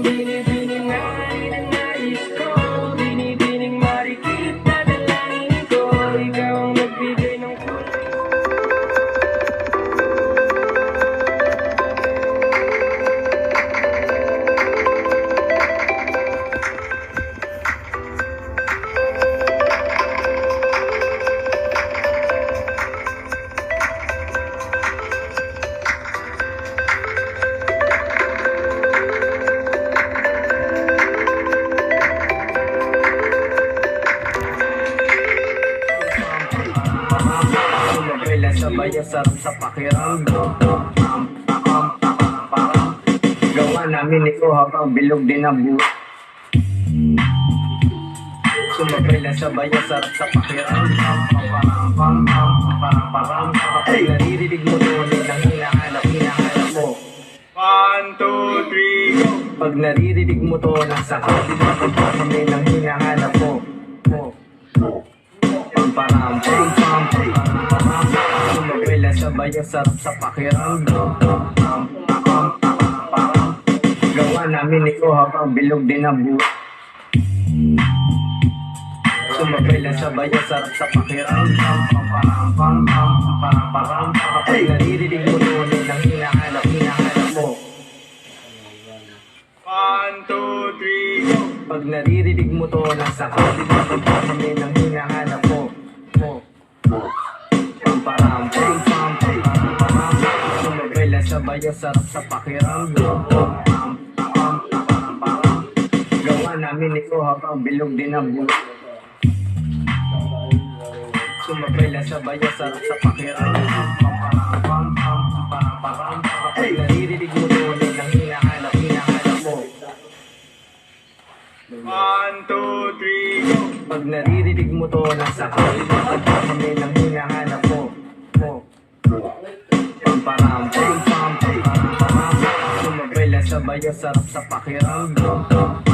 Binibining hari ng nais ko, binibining marikit na dalangin ko. Ikaw ang nagbigay ng kulay. Sabay ang sarap sa pakiramdam. Gawa namin ito habang bilog din ang buhay. Sumabay lang sabay ang sarap sa pakiramdam. Ay, naririnig mo tuloy ng hinahanap mo. 1, 2, 3, go! Pag naririnig mo to, nasa kapit na kami ng hinahanap mo. Pam sumabay lang sabay ang sarap sa pakiramdam. Gawa namin ito habang bilog din ang buhay. Sumabay lang sabay ang sarap sa pakiramdam. Ay, naririnig mo tuloy ng hinahanap mo. 1, 2, 3, go! Pag naririnig mo to, nasa kapit na kami ng hinahanap mo. Sumabay lang sabay ang sarap sa pakiramdam. Gawa namin ito habang bilog din ang buhay. Sumabay lang sabay ang sarap sa pakiramdam. Ay, naririnig mo tuloy ng hinahanap mo. 1, 2, 3, go! Pag naririnig mo to, nasa kapit na kami ng hinahanap mo. Sumabay lang sabay ang sarap sa pakiramdam.